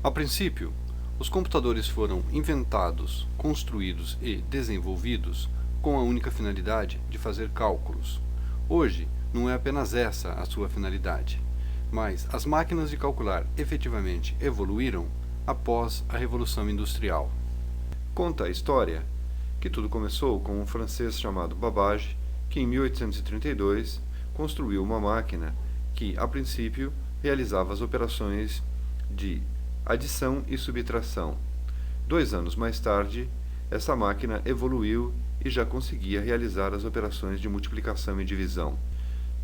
A princípio, os computadores foram inventados, construídos e desenvolvidos com a única finalidade de fazer cálculos. Hoje, não é apenas essa a sua finalidade, mas as máquinas de calcular efetivamente evoluíram após a Revolução Industrial. Conta a história que tudo começou com um francês chamado Babbage, que em 1832 construiu uma máquina que, a princípio, realizava as operações de adição e subtração. 2 anos mais tarde, essa máquina evoluiu e já conseguia realizar as operações de multiplicação e divisão.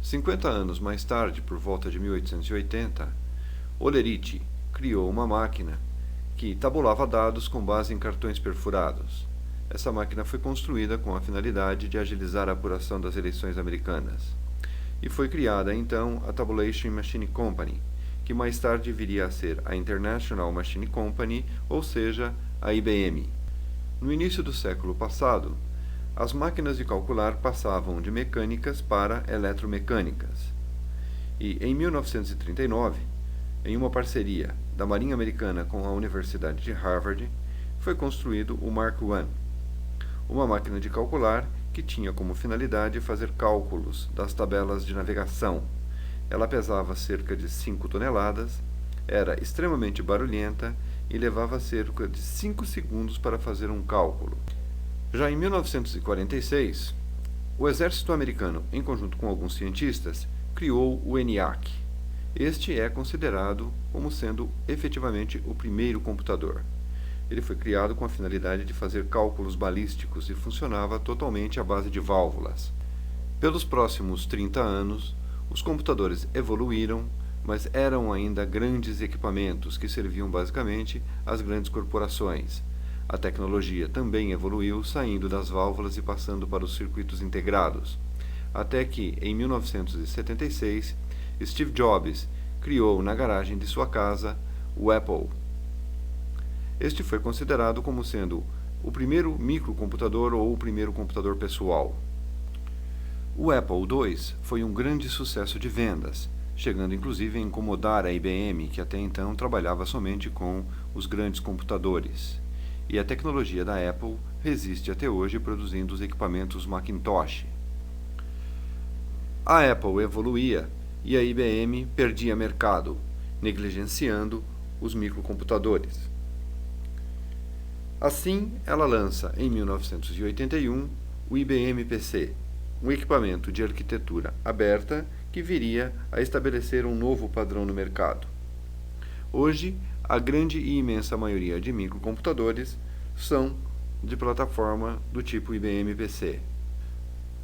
50 anos mais tarde, por volta de 1880, Olerite criou uma máquina que tabulava dados com base em cartões perfurados. Essa máquina foi construída com a finalidade de agilizar a apuração das eleições americanas. E foi criada então a Tabulation Machine Company, que mais tarde viria a ser a International Machine Company, ou seja, a IBM. No início do século passado, as máquinas de calcular passavam de mecânicas para eletromecânicas. E em 1939, em uma parceria da Marinha Americana com a Universidade de Harvard, foi construído o Mark I, uma máquina de calcular que tinha como finalidade fazer cálculos das tabelas de navegação. Ela pesava cerca de 5 toneladas, era extremamente barulhenta e levava cerca de 5 segundos para fazer um cálculo. Já em 1946, o exército americano, em conjunto com alguns cientistas, criou o ENIAC. Este é considerado como sendo efetivamente o primeiro computador. Ele foi criado com a finalidade de fazer cálculos balísticos e funcionava totalmente à base de válvulas. Pelos próximos 30 anos, os computadores evoluíram, mas eram ainda grandes equipamentos que serviam basicamente às grandes corporações. A tecnologia também evoluiu, saindo das válvulas e passando para os circuitos integrados, até que, em 1976, Steve Jobs criou na garagem de sua casa o Apple. Este foi considerado como sendo o primeiro microcomputador ou o primeiro computador pessoal. O Apple II foi um grande sucesso de vendas, chegando inclusive a incomodar a IBM, que até então trabalhava somente com os grandes computadores. E a tecnologia da Apple resiste até hoje produzindo os equipamentos Macintosh. A Apple evoluía e a IBM perdia mercado, negligenciando os microcomputadores. Assim, ela lança, em 1981, o IBM PC, um equipamento de arquitetura aberta que viria a estabelecer um novo padrão no mercado. Hoje, a grande e imensa maioria de microcomputadores são de plataforma do tipo IBM PC.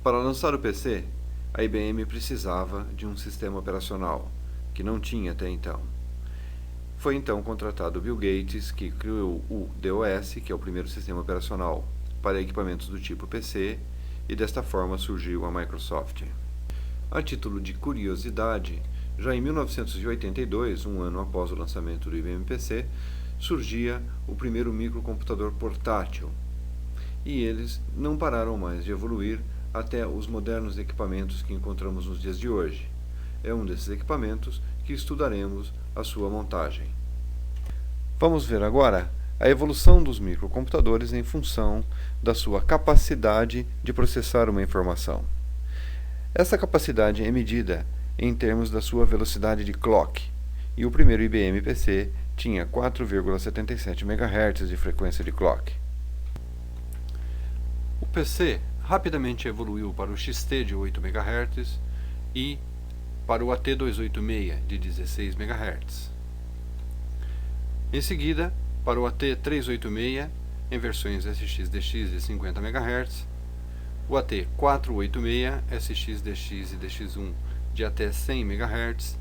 Para lançar o PC, a IBM precisava de um sistema operacional, que não tinha até então. Foi então contratado Bill Gates, que criou o DOS, que é o primeiro sistema operacional para equipamentos do tipo PC, e desta forma surgiu a Microsoft. A título de curiosidade, já em 1982, um ano após o lançamento do IBM PC, surgia o primeiro microcomputador portátil. E eles não pararam mais de evoluir até os modernos equipamentos que encontramos nos dias de hoje. É um desses equipamentos que estudaremos a sua montagem. Vamos ver agora a evolução dos microcomputadores em função da sua capacidade de processar uma informação. Essa capacidade é medida em termos da sua velocidade de clock, e o primeiro IBM PC tinha 4,77 MHz de frequência de clock. O PC rapidamente evoluiu para o XT de 8 MHz e para o AT286 de 16 MHz. Em seguida, para o AT386 em versões SX-DX de 50 MHz, o AT486 SX-DX e DX1 de até 100 MHz,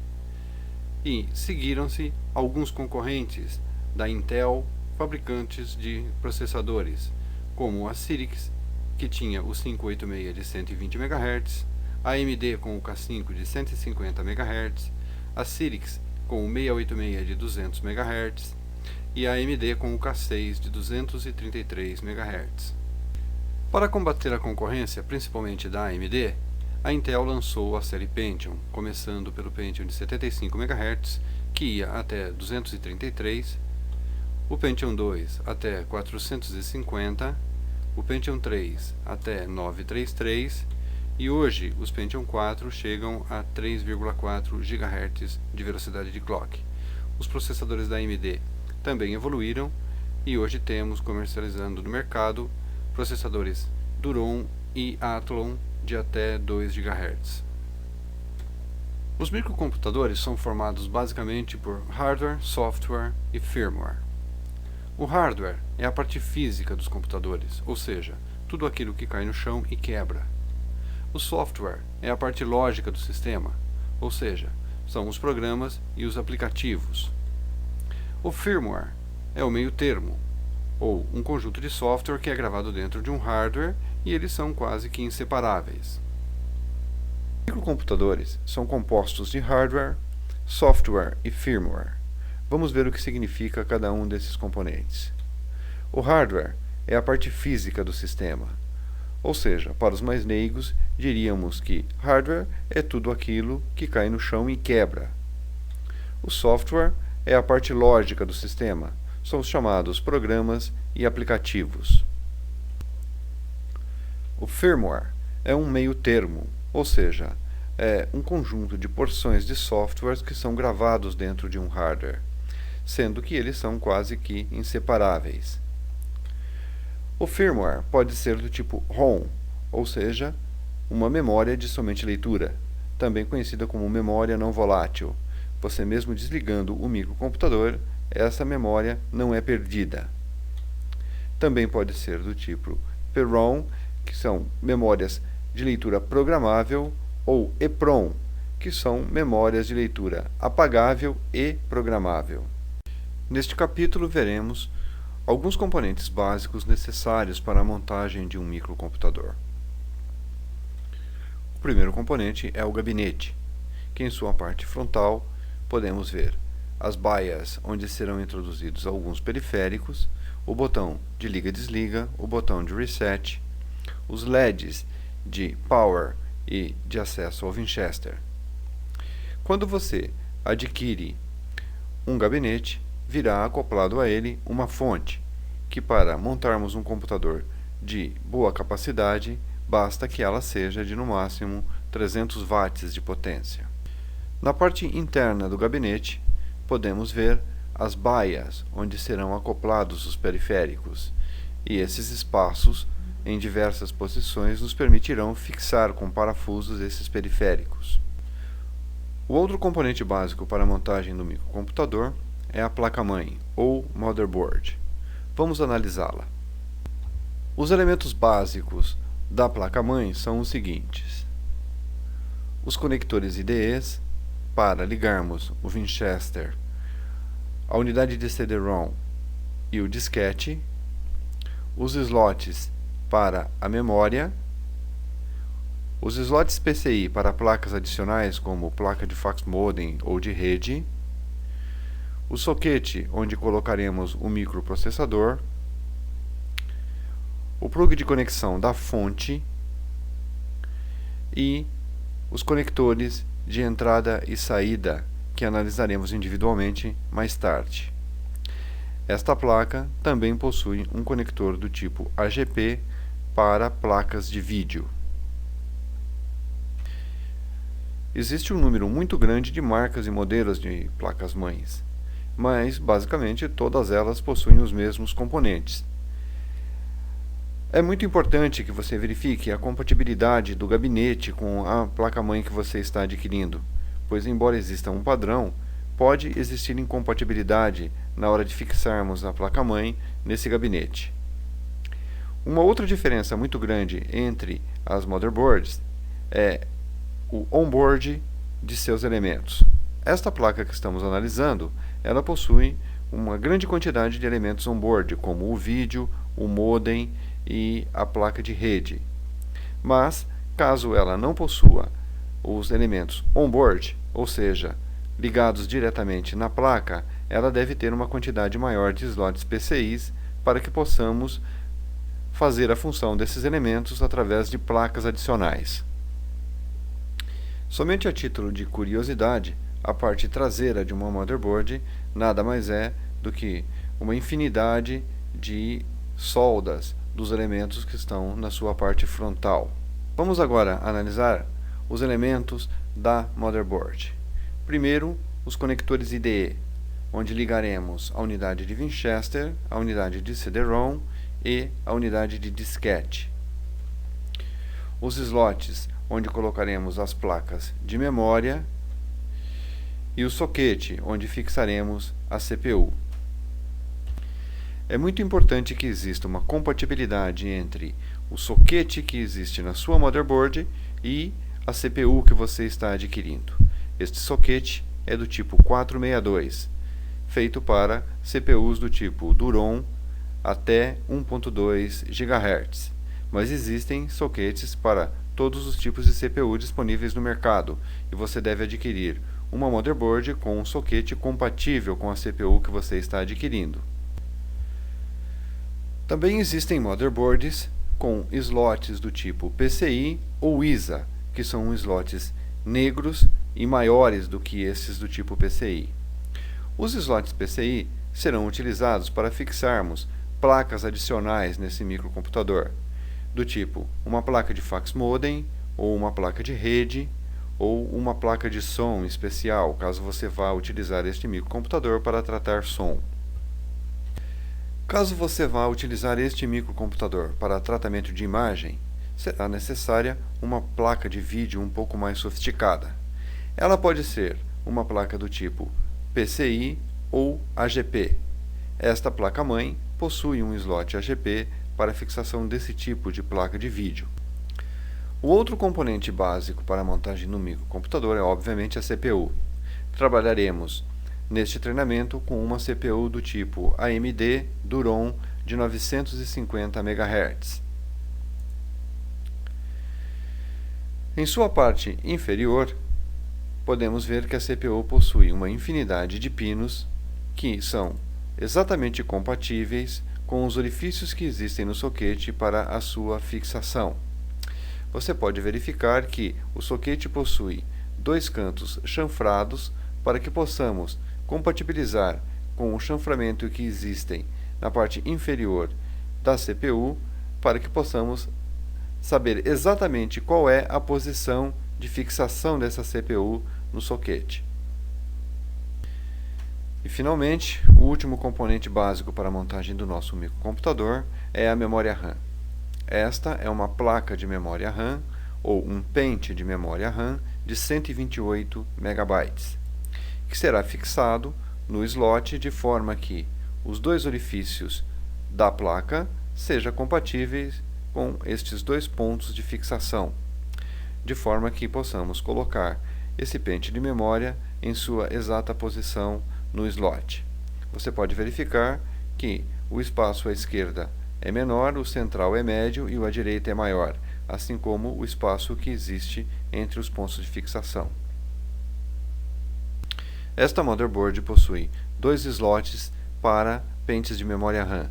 e seguiram-se alguns concorrentes da Intel, fabricantes de processadores, como a Cyrix, que tinha o 586 de 120 MHz, a AMD com o K5 de 150 MHz, a Cyrix com o 686 de 200 MHz e a AMD com o K6 de 233 MHz. Para combater a concorrência, principalmente da AMD, a Intel lançou a série Pentium, começando pelo Pentium de 75 MHz, que ia até 233, o Pentium 2 até 450, o Pentium 3 até 933 e hoje os Pentium 4 chegam a 3,4 GHz de velocidade de clock. Os processadores da AMD também evoluíram e hoje temos comercializando no mercado processadores Duron e Athlon de até 2 GHz. Os microcomputadores são formados basicamente por hardware, software e firmware. O hardware é a parte física dos computadores, ou seja, tudo aquilo que cai no chão e quebra. O software é a parte lógica do sistema, ou seja, são os programas e os aplicativos. O firmware é o meio termo, ou um conjunto de software que é gravado dentro de um hardware e eles são quase que inseparáveis. Microcomputadores são compostos de hardware, software e firmware. Vamos ver o que significa cada um desses componentes. O hardware é a parte física do sistema, ou seja, para os mais leigos, diríamos que hardware é tudo aquilo que cai no chão e quebra. O software é a parte lógica do sistema, são os chamados programas e aplicativos. O firmware é um meio termo, ou seja, é um conjunto de porções de softwares que são gravados dentro de um hardware, sendo que eles são quase que inseparáveis. O firmware pode ser do tipo ROM, ou seja, uma memória de somente leitura, também conhecida como memória não volátil. Você mesmo desligando o microcomputador, essa memória não é perdida. Também pode ser do tipo PROM, que são memórias de leitura programável, ou EPROM, que são memórias de leitura apagável e programável. Neste capítulo veremos alguns componentes básicos necessários para a montagem de um microcomputador. O primeiro componente é o gabinete, que em sua parte frontal podemos ver as baias onde serão introduzidos alguns periféricos, o botão de liga e desliga, o botão de reset, os LEDs de power e de acesso ao Winchester. Quando você adquire um gabinete, virá acoplado a ele uma fonte, que para montarmos um computador de boa capacidade, basta que ela seja de no máximo 300 watts de potência. Na parte interna do gabinete, podemos ver as baias onde serão acoplados os periféricos, e esses espaços em diversas posições nos permitirão fixar com parafusos esses periféricos. O outro componente básico para a montagem do microcomputador é a placa-mãe, ou motherboard. Vamos analisá-la. Os elementos básicos da placa-mãe são os seguintes: os conectores IDEs para ligarmos o Winchester, a unidade de CD-ROM e o disquete, os slots para a memória, os slots PCI para placas adicionais como placa de fax modem ou de rede, o soquete onde colocaremos o microprocessador, o plug de conexão da fonte e os conectores de entrada e saída que analisaremos individualmente mais tarde. Esta placa também possui um conector do tipo AGP para placas de vídeo. Existe um número muito grande de marcas e modelos de placas-mães, mas basicamente todas elas possuem os mesmos componentes. É muito importante que você verifique a compatibilidade do gabinete com a placa-mãe que você está adquirindo, pois embora exista um padrão, pode existir incompatibilidade na hora de fixarmos a placa-mãe nesse gabinete. Uma outra diferença muito grande entre as motherboards é o onboard de seus elementos. Esta placa que estamos analisando, ela possui uma grande quantidade de elementos onboard, como o vídeo, o modem e a placa de rede. Mas, caso ela não possua os elementos onboard, ou seja, ligados diretamente na placa, ela deve ter uma quantidade maior de slots PCIs para que possamos fazer a função desses elementos através de placas adicionais. Somente a título de curiosidade, a parte traseira de uma motherboard nada mais é do que uma infinidade de soldas dos elementos que estão na sua parte frontal. Vamos agora analisar os elementos da motherboard. Primeiro, os conectores IDE, onde ligaremos a unidade de Winchester, a unidade de CD-ROM e a unidade de disquete. Os slots, onde colocaremos as placas de memória, e o soquete, onde fixaremos a CPU. É muito importante que exista uma compatibilidade entre o soquete que existe na sua motherboard e a CPU que você está adquirindo. Este soquete é do tipo 462, feito para CPUs do tipo Duron até 1.2 GHz, mas existem soquetes para todos os tipos de CPU disponíveis no mercado, e você deve adquirir uma motherboard com um soquete compatível com a CPU que você está adquirindo. Também existem motherboards com slots do tipo PCI ou ISA, que são slots negros e maiores do que esses do tipo PCI. Os slots PCI serão utilizados para fixarmos placas adicionais nesse microcomputador, do tipo uma placa de fax modem, ou uma placa de rede, ou uma placa de som especial, caso você vá utilizar este microcomputador para tratar som. Caso você vá utilizar este microcomputador para tratamento de imagem, será necessária uma placa de vídeo um pouco mais sofisticada. Ela pode ser uma placa do tipo PCI ou AGP. Esta placa-mãe possui um slot AGP para fixação desse tipo de placa de vídeo. O outro componente básico para a montagem no microcomputador é obviamente a CPU. Trabalharemos neste treinamento com uma CPU do tipo AMD Duron de 950 MHz. Em sua parte inferior, podemos ver que a CPU possui uma infinidade de pinos que são exatamente compatíveis com os orifícios que existem no soquete para a sua fixação. Você pode verificar que o soquete possui dois cantos chanfrados para que possamos compatibilizar com o chanframento que existem na parte inferior da CPU, para que possamos saber exatamente qual é a posição de fixação dessa CPU no soquete. E finalmente, o último componente básico para a montagem do nosso microcomputador é a memória RAM. Esta é uma placa de memória RAM ou um pente de memória RAM de 128 MB, que será fixado no slot de forma que os dois orifícios da placa sejam compatíveis com estes dois pontos de fixação, de forma que possamos colocar esse pente de memória em sua exata posição no slot. Você pode verificar que o espaço à esquerda é menor, o central é médio e o à direita é maior, assim como o espaço que existe entre os pontos de fixação. Esta motherboard possui dois slots para pentes de memória RAM.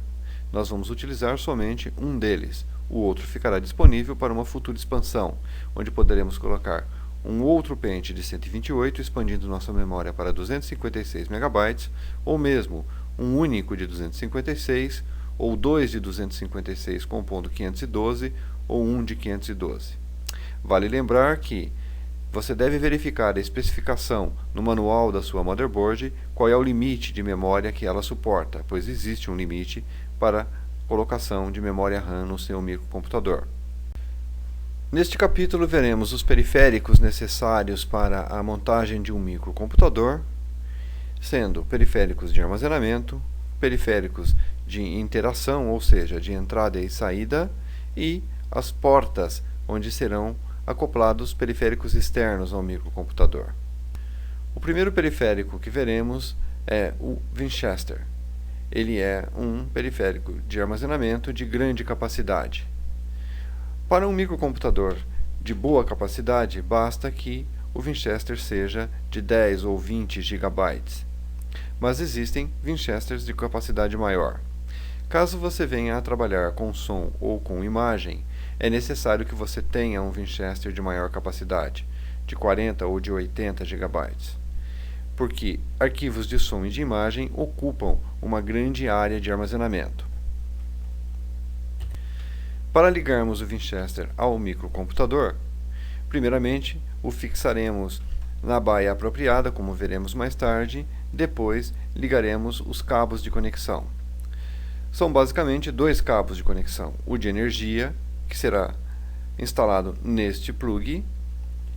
Nós vamos utilizar somente um deles. O outro ficará disponível para uma futura expansão, onde poderemos colocar um outro pente de 128, expandindo nossa memória para 256 MB, ou mesmo um único de 256, ou dois de 256 compondo 512, ou um de 512. Vale lembrar que você deve verificar a especificação no manual da sua motherboard qual é o limite de memória que ela suporta, pois existe um limite para colocação de memória RAM no seu microcomputador. Neste capítulo veremos os periféricos necessários para a montagem de um microcomputador, sendo periféricos de armazenamento, periféricos de interação, ou seja, de entrada e saída, e as portas onde serão acoplados periféricos externos ao microcomputador. O primeiro periférico que veremos é o Winchester. Ele é um periférico de armazenamento de grande capacidade. Para um microcomputador de boa capacidade, basta que o Winchester seja de 10 ou 20 GB. Mas existem Winchesters de capacidade maior. Caso você venha a trabalhar com som ou com imagem, é necessário que você tenha um Winchester de maior capacidade, de 40 ou de 80 GB. porque arquivos de som e de imagem ocupam uma grande área de armazenamento. Para ligarmos o Winchester ao microcomputador, primeiramente o fixaremos na baia apropriada, como veremos mais tarde. Depois ligaremos os cabos de conexão. São basicamente dois cabos de conexão: o de energia, que será instalado neste plug,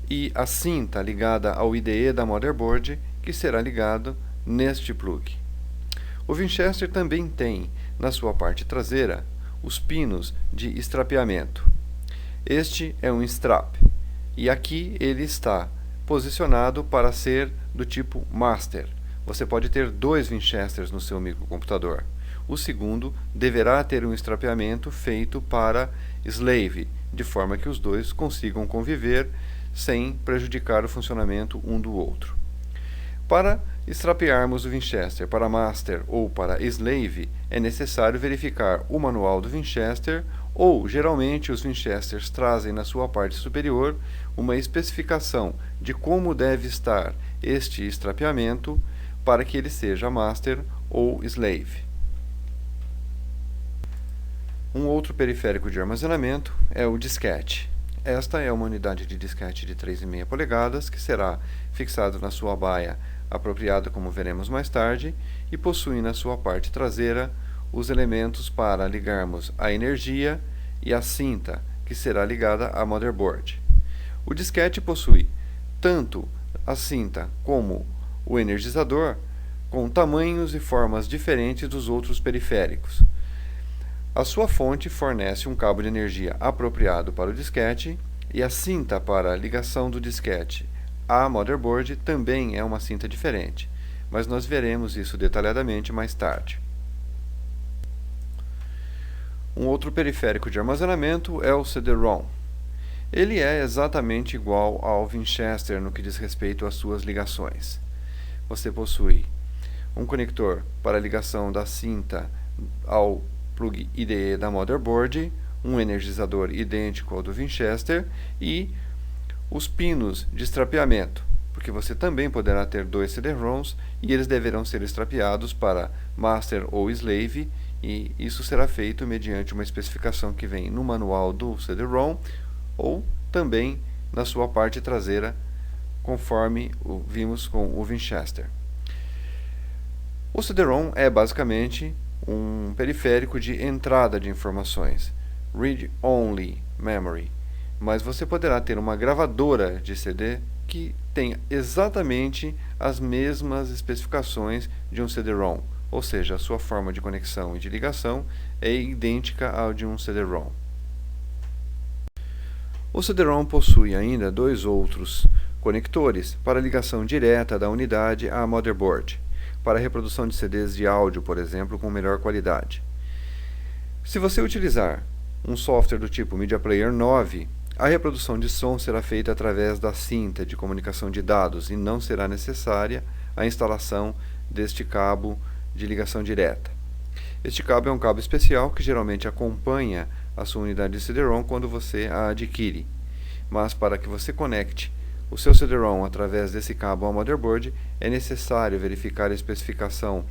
e a cinta ligada ao IDE da motherboard, que será ligado neste plug. O Winchester também tem, na sua parte traseira, os pinos de estrapeamento. Este é um strap, e aqui ele está posicionado para ser do tipo Master. Você pode ter dois Winchesters no seu microcomputador. O segundo deverá ter um estrapeamento feito para Slave, de forma que os dois consigam conviver sem prejudicar o funcionamento um do outro. Para estrapearmos o Winchester para Master ou para Slave, é necessário verificar o manual do Winchester, ou geralmente os Winchesters trazem na sua parte superior uma especificação de como deve estar este estrapeamento para que ele seja Master ou Slave. Um outro periférico de armazenamento é o disquete. Esta é uma unidade de disquete de 3,5 polegadas que será fixado na sua baia apropriada, como veremos mais tarde, e possui na sua parte traseira os elementos para ligarmos a energia e a cinta, que será ligada à motherboard. O disquete possui tanto a cinta como o energizador, com tamanhos e formas diferentes dos outros periféricos. A sua fonte fornece um cabo de energia apropriado para o disquete, e a cinta para a ligação do disquete à motherboard também é uma cinta diferente, mas nós veremos isso detalhadamente mais tarde. Um outro periférico de armazenamento é o CD-ROM. Ele é exatamente igual ao Winchester no que diz respeito às suas ligações. Você possui um conector para a ligação da cinta ao plug IDE da motherboard, um energizador idêntico ao do Winchester e os pinos de estrapeamento, porque você também poderá ter dois CD-ROMs e eles deverão ser estrapeados para Master ou Slave, e isso será feito mediante uma especificação que vem no manual do CD-ROM ou também na sua parte traseira, conforme vimos com o Winchester. O CD-ROM é basicamente um periférico de entrada de informações, read-only memory, mas você poderá ter uma gravadora de CD que tenha exatamente as mesmas especificações de um CD-ROM, ou seja, a sua forma de conexão e de ligação é idêntica ao de um CD-ROM. O CD-ROM possui ainda dois outros conectores para ligação direta da unidade à motherboard, para reprodução de CDs de áudio, por exemplo, com melhor qualidade. Se você utilizar um software do tipo Media Player 9, a reprodução de som será feita através da cinta de comunicação de dados e não será necessária a instalação deste cabo de ligação direta. Este cabo é um cabo especial que geralmente acompanha a sua unidade de CD-ROM quando você a adquire, mas para que você conecte o seu CD-ROM através desse cabo ao motherboard, é necessário verificar a especificação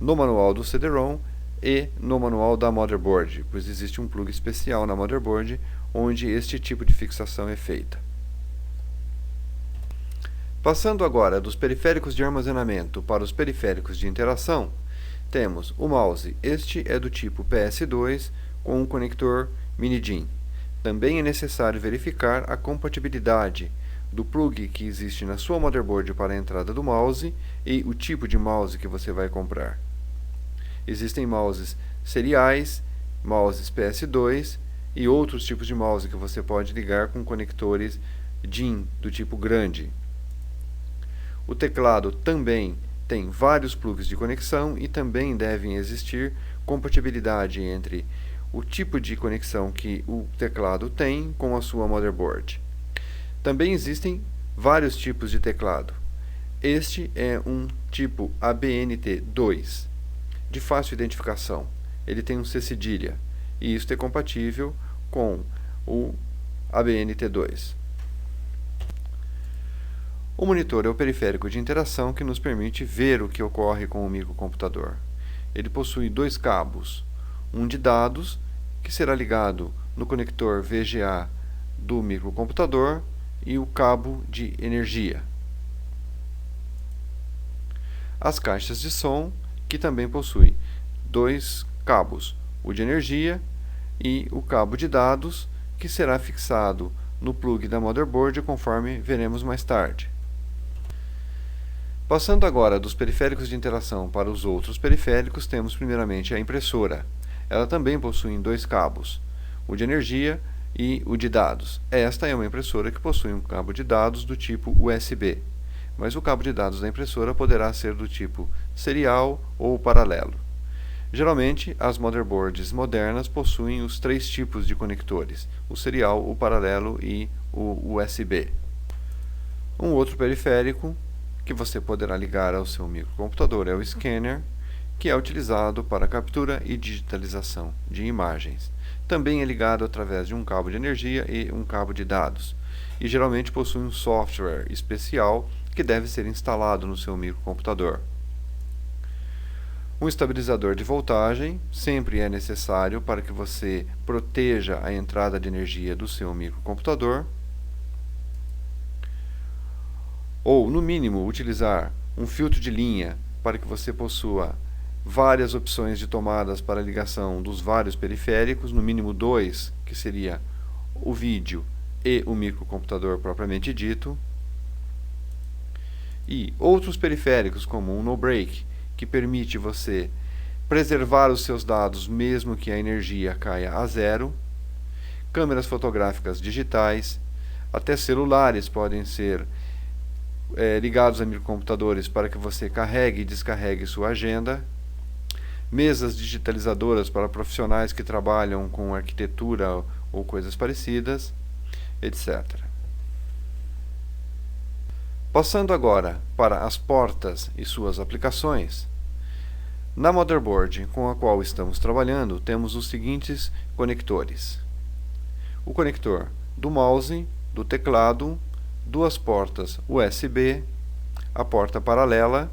no manual do CD-ROM e no manual da motherboard, pois existe um plug especial na motherboard onde este tipo de fixação é feita. Passando agora dos periféricos de armazenamento para os periféricos de interação, temos o mouse. Este é do tipo PS2 com um conector mini-DIN. Também é necessário verificar a compatibilidade do plug que existe na sua motherboard para a entrada do mouse e o tipo de mouse que você vai comprar. Existem mouses seriais, mouses PS2 e outros tipos de mouse que você pode ligar com conectores DIN do tipo grande. O teclado também tem vários plugs de conexão e também devem existir compatibilidade entre o tipo de conexão que o teclado tem com a sua motherboard. Também existem vários tipos de teclado. Este é um tipo ABNT2, de fácil identificação. Ele tem um C cedilha, e isto é compatível com o ABNT2. O monitor é o periférico de interação que nos permite ver o que ocorre com o microcomputador. Ele possui dois cabos, um de dados, que será ligado no conector VGA do microcomputador, e o cabo de energia. As caixas de som, que também possuem dois cabos, o de energia e o cabo de dados, que será fixado no plug da motherboard, conforme veremos mais tarde. Passando agora dos periféricos de interação para os outros periféricos, temos primeiramente a impressora. Ela também possui dois cabos, o de energia e o de dados. Esta é uma impressora que possui um cabo de dados do tipo USB, mas o cabo de dados da impressora poderá ser do tipo serial ou paralelo. Geralmente, as motherboards modernas possuem os três tipos de conectores, o serial, o paralelo e o USB. Um outro periférico que você poderá ligar ao seu microcomputador é o scanner, que é utilizado para captura e digitalização de imagens. Também é ligado através de um cabo de energia e um cabo de dados, e geralmente possui um software especial que deve ser instalado no seu microcomputador. Um estabilizador de voltagem sempre é necessário para que você proteja a entrada de energia do seu microcomputador, ou, no mínimo, utilizar um filtro de linha para que você possua várias opções de tomadas para ligação dos vários periféricos, no mínimo dois, que seria o vídeo e o microcomputador propriamente dito, e outros periféricos como um no-break, que permite você preservar os seus dados mesmo que a energia caia a zero, câmeras fotográficas digitais, até celulares podem ser ligados a microcomputadores para que você carregue e descarregue sua agenda, mesas digitalizadoras para profissionais que trabalham com arquitetura ou coisas parecidas, etc. Passando agora para as portas e suas aplicações, na motherboard com a qual estamos trabalhando temos os seguintes conectores: o conector do mouse, do teclado, duas portas USB, a porta paralela,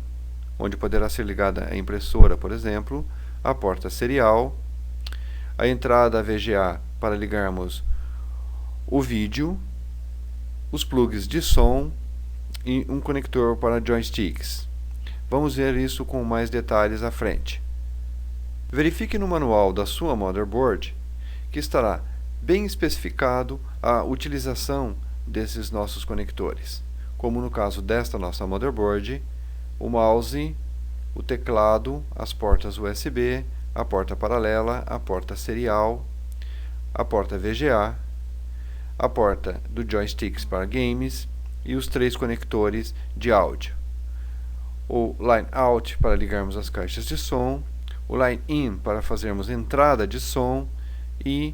onde poderá ser ligada a impressora, por exemplo, a porta serial, a entrada VGA para ligarmos o vídeo, os plugs de som e um conector para joysticks. Vamos ver isso com mais detalhes à frente. Verifique no manual da sua motherboard que estará bem especificado a utilização desses nossos conectores, como no caso desta nossa motherboard, o mouse, o teclado, as portas USB, a porta paralela, a porta serial, a porta VGA, a porta do joysticks para games e os três conectores de áudio. O line out para ligarmos as caixas de som, o line in para fazermos entrada de som e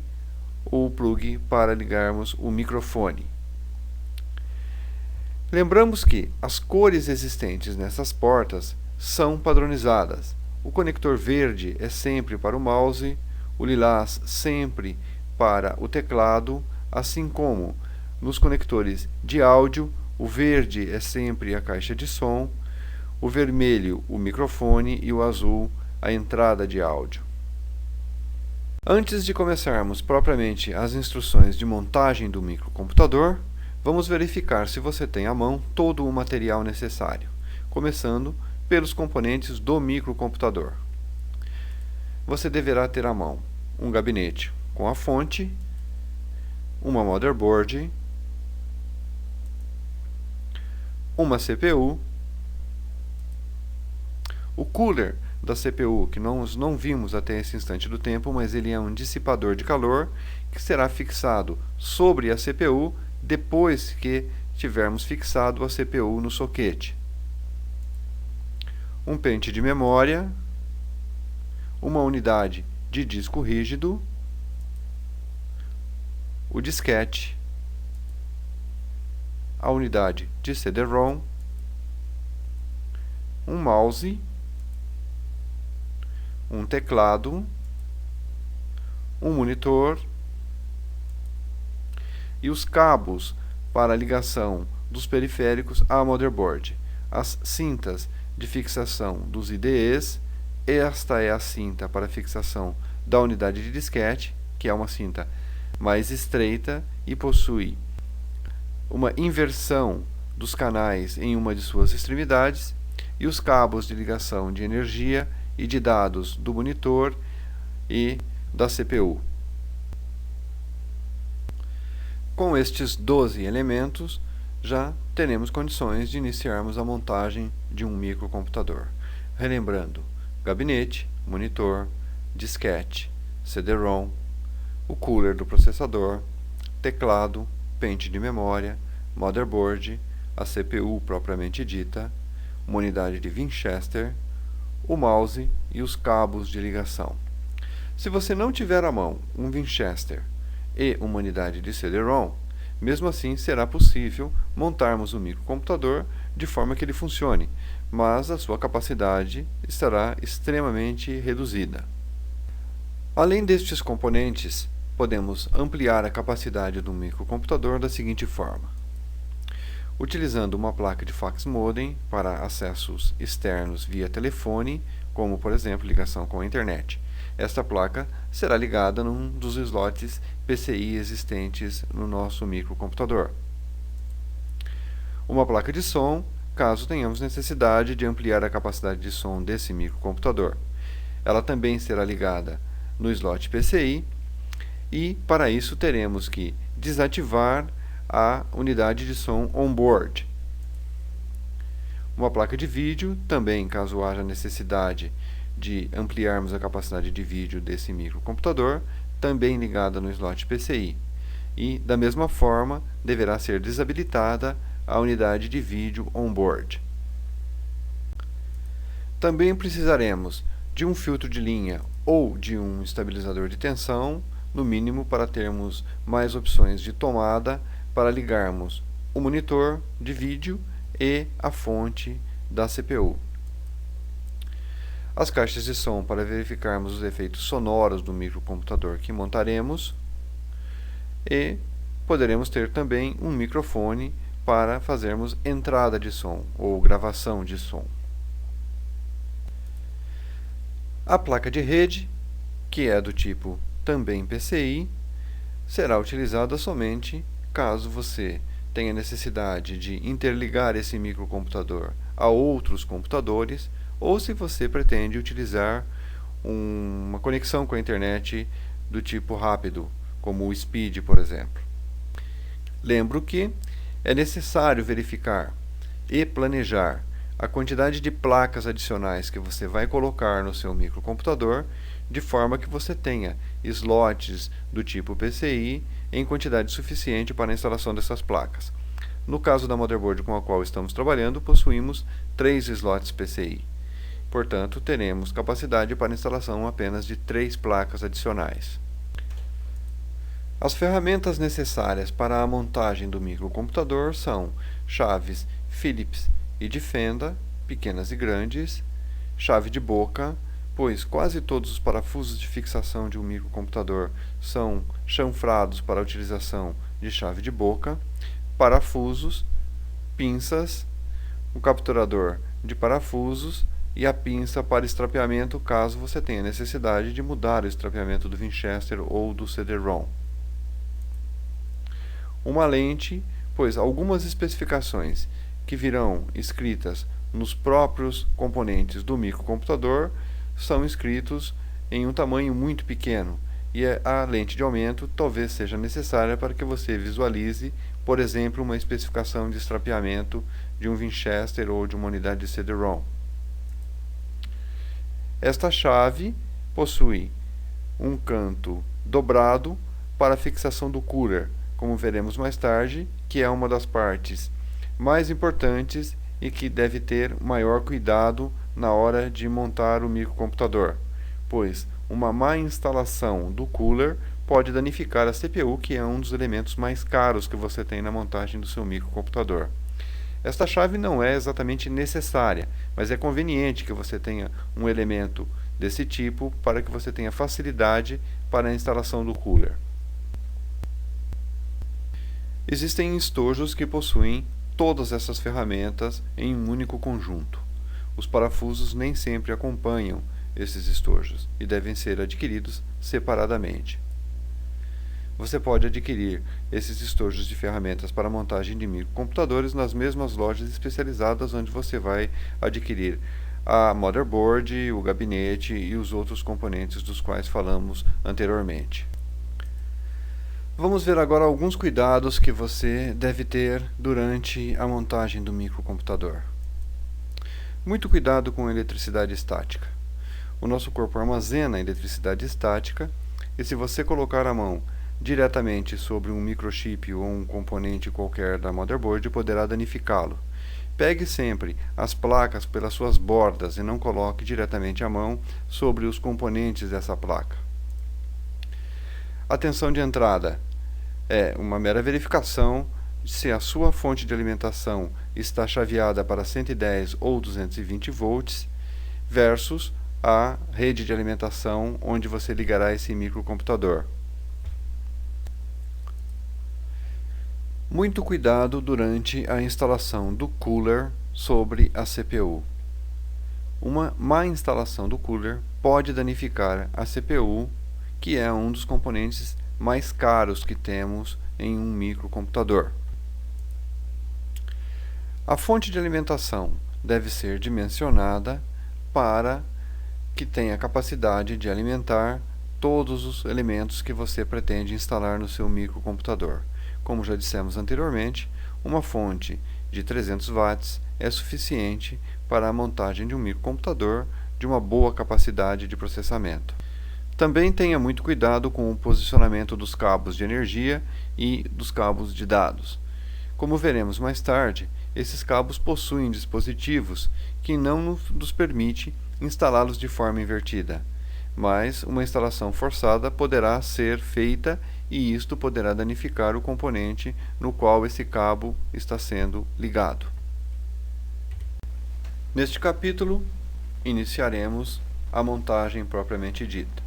o plug para ligarmos o microfone. Lembramos que as cores existentes nessas portas são padronizadas. O conector verde é sempre para o mouse, o lilás sempre para o teclado, assim como nos conectores de áudio, o verde é sempre a caixa de som, o vermelho o microfone e o azul a entrada de áudio. Antes de começarmos propriamente as instruções de montagem do microcomputador, vamos verificar se você tem à mão todo o material necessário, começando pelos componentes do microcomputador. Você deverá ter à mão um gabinete com a fonte, uma motherboard, uma CPU, o cooler da CPU, que nós não vimos até esse instante do tempo, mas ele é um dissipador de calor que será fixado sobre a CPU depois que tivermos fixado a CPU no soquete. Um pente de memória, uma unidade de disco rígido, o disquete, a unidade de CD-ROM, um mouse, um teclado, um monitor e os cabos para ligação dos periféricos à motherboard, as cintas de fixação dos IDEs. Esta é a cinta para fixação da unidade de disquete, que é uma cinta mais estreita e possui uma inversão dos canais em uma de suas extremidades, e os cabos de ligação de energia e de dados do monitor e da CPU. Com estes 12 elementos, já teremos condições de iniciarmos a montagem de um microcomputador. Relembrando: gabinete, monitor, disquete, CD-ROM, o cooler do processador, teclado, pente de memória, motherboard, a CPU propriamente dita, uma unidade de Winchester, o mouse e os cabos de ligação. Se você não tiver à mão um Winchester e uma unidade de CD-ROM, mesmo assim será possível montarmos um microcomputador de forma que ele funcione, mas a sua capacidade estará extremamente reduzida. Além destes componentes, podemos ampliar a capacidade do microcomputador da seguinte forma: utilizando uma placa de fax modem para acessos externos via telefone, como por exemplo ligação com a internet. Esta placa será ligada num dos slots PCI existentes no nosso microcomputador. Uma placa de som, caso tenhamos necessidade de ampliar a capacidade de som desse microcomputador. Ela também será ligada no slot PCI e, para isso, teremos que desativar a unidade de som on-board. Uma placa de vídeo, também caso haja necessidade de ampliarmos a capacidade de vídeo desse microcomputador, também ligada no slot PCI. E, da mesma forma, deverá ser desabilitada a unidade de vídeo on-board. Também precisaremos de um filtro de linha ou de um estabilizador de tensão, no mínimo para termos mais opções de tomada para ligarmos o monitor de vídeo e a fonte da CPU. As caixas de som para verificarmos os efeitos sonoros do microcomputador que montaremos, e poderemos ter também um microfone para fazermos entrada de som ou gravação de som. A placa de rede, que é do tipo também PCI, será utilizada somente caso você tenha necessidade de interligar esse microcomputador a outros computadores, ou se você pretende utilizar uma conexão com a internet do tipo rápido, como o Speed, por exemplo. Lembro que é necessário verificar e planejar a quantidade de placas adicionais que você vai colocar no seu microcomputador, de forma que você tenha slots do tipo PCI em quantidade suficiente para a instalação dessas placas. No caso da motherboard com a qual estamos trabalhando, possuímos 3 slots PCI. Portanto, teremos capacidade para a instalação apenas de 3 placas adicionais. As ferramentas necessárias para a montagem do microcomputador são chaves Phillips e de fenda, pequenas e grandes, chave de boca, pois quase todos os parafusos de fixação de um microcomputador são chanfrados para a utilização de chave de boca, parafusos, pinças, um capturador de parafusos e a pinça para estrapeamento caso você tenha necessidade de mudar o estrapeamento do Winchester ou do CD-ROM. Uma lente, pois algumas especificações que virão escritas nos próprios componentes do microcomputador são escritos em um tamanho muito pequeno, e a lente de aumento talvez seja necessária para que você visualize, por exemplo, uma especificação de estrapeamento de um Winchester ou de uma unidade de CD-ROM. Esta chave possui um canto dobrado para a fixação do cooler, como veremos mais tarde, que é uma das partes mais importantes e que deve ter maior cuidado na hora de montar o microcomputador, pois uma má instalação do cooler pode danificar a CPU, que é um dos elementos mais caros que você tem na montagem do seu microcomputador. Esta chave não é exatamente necessária, mas é conveniente que você tenha um elemento desse tipo para que você tenha facilidade para a instalação do cooler. Existem estojos que possuem todas essas ferramentas em um único conjunto. Os parafusos nem sempre acompanham esses estojos e devem ser adquiridos separadamente. Você pode adquirir esses estojos de ferramentas para montagem de microcomputadores nas mesmas lojas especializadas onde você vai adquirir a motherboard, o gabinete e os outros componentes dos quais falamos anteriormente. Vamos ver agora alguns cuidados que você deve ter durante a montagem do microcomputador. Muito cuidado com a eletricidade estática. O nosso corpo armazena eletricidade estática e se você colocar a mão diretamente sobre um microchip ou um componente qualquer da motherboard, poderá danificá-lo. Pegue sempre as placas pelas suas bordas e não coloque diretamente a mão sobre os componentes dessa placa. A tensão de entrada é uma mera verificação se a sua fonte de alimentação está chaveada para 110 ou 220 volts versus a rede de alimentação onde você ligará esse microcomputador. Muito cuidado durante a instalação do cooler sobre a CPU. Uma má instalação do cooler pode danificar a CPU, que é um dos componentes mais caros que temos em um microcomputador. A fonte de alimentação deve ser dimensionada para que tenha capacidade de alimentar todos os elementos que você pretende instalar no seu microcomputador. Como já dissemos anteriormente, uma fonte de 300 watts é suficiente para a montagem de um microcomputador de uma boa capacidade de processamento. Também tenha muito cuidado com o posicionamento dos cabos de energia e dos cabos de dados. Como veremos mais tarde, esses cabos possuem dispositivos que não nos permite instalá-los de forma invertida, mas uma instalação forçada poderá ser feita e isto poderá danificar o componente no qual esse cabo está sendo ligado. Neste capítulo, iniciaremos a montagem propriamente dita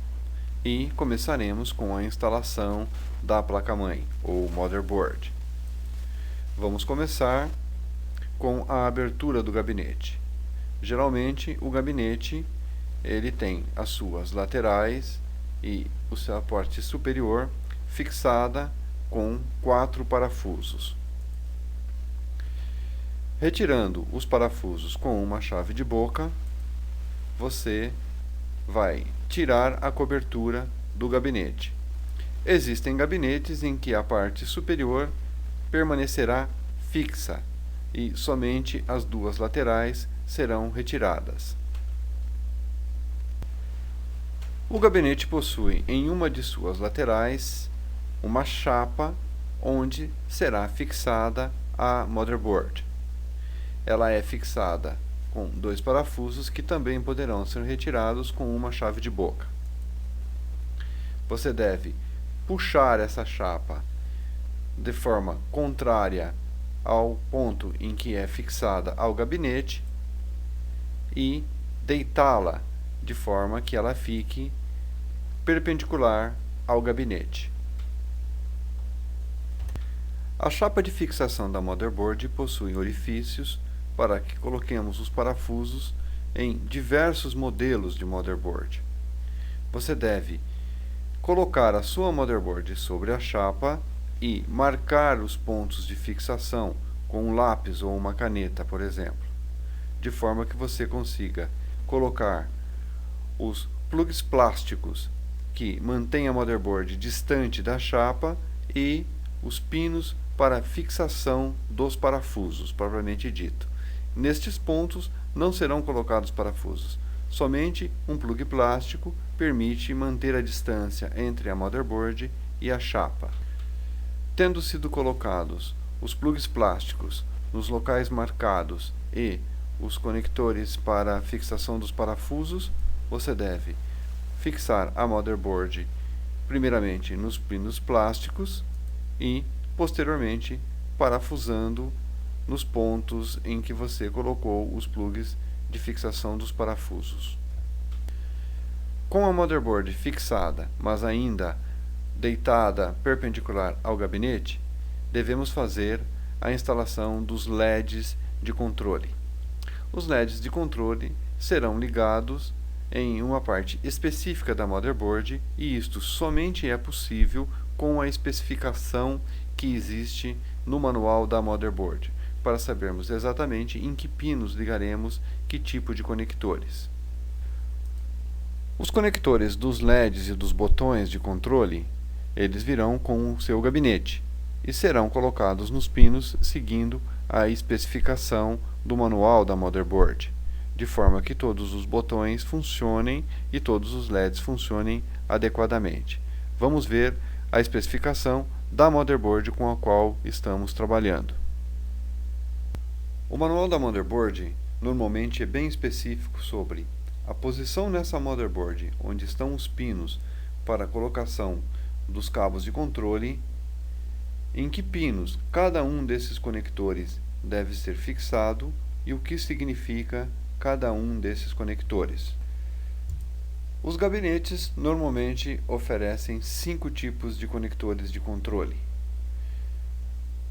e começaremos com a instalação da placa-mãe, ou motherboard. Vamos começar com a abertura do gabinete. Geralmente, o gabinete ele tem as suas laterais e o seu parte superior fixada com 4 parafusos. Retirando os parafusos com uma chave de boca, você vai tirar a cobertura do gabinete. Existem gabinetes em que a parte superior permanecerá fixa e somente as duas laterais serão retiradas. O gabinete possui em uma de suas laterais uma chapa onde será fixada a motherboard. Ela é fixada com 2 parafusos que também poderão ser retirados com uma chave de boca. Você deve puxar essa chapa de forma contrária ao ponto em que é fixada ao gabinete e deitá-la de forma que ela fique perpendicular ao gabinete. A chapa de fixação da motherboard possui orifícios para que coloquemos os parafusos em diversos modelos de motherboard. Você deve colocar a sua motherboard sobre a chapa e marcar os pontos de fixação com um lápis ou uma caneta, por exemplo, de forma que você consiga colocar os plugs plásticos que mantêm a motherboard distante da chapa e os pinos para fixação dos parafusos, propriamente dito. Nestes pontos não serão colocados parafusos. Somente um plug plástico permite manter a distância entre a motherboard e a chapa. Tendo sido colocados os plugs plásticos nos locais marcados e os conectores para fixação dos parafusos, você deve fixar a motherboard primeiramente nos pinos plásticos e posteriormente parafusando nos pontos em que você colocou os plugs de fixação dos parafusos. Com a motherboard fixada, mas ainda deitada perpendicular ao gabinete, devemos fazer a instalação dos LEDs de controle. Os LEDs de controle serão ligados em uma parte específica da motherboard, e isto somente é possível com a especificação que existe no manual da motherboard, para sabermos exatamente em que pinos ligaremos que tipo de conectores. Os conectores dos LEDs e dos botões de controle, eles virão com o seu gabinete e serão colocados nos pinos seguindo a especificação do manual da motherboard, de forma que todos os botões funcionem e todos os LEDs funcionem adequadamente. Vamos ver a especificação da motherboard com a qual estamos trabalhando. O manual da motherboard normalmente é bem específico sobre a posição nessa motherboard onde estão os pinos para a colocação dos cabos de controle, em que pinos cada um desses conectores deve ser fixado e o que significa cada um desses conectores. Os gabinetes normalmente oferecem 5 tipos de conectores de controle.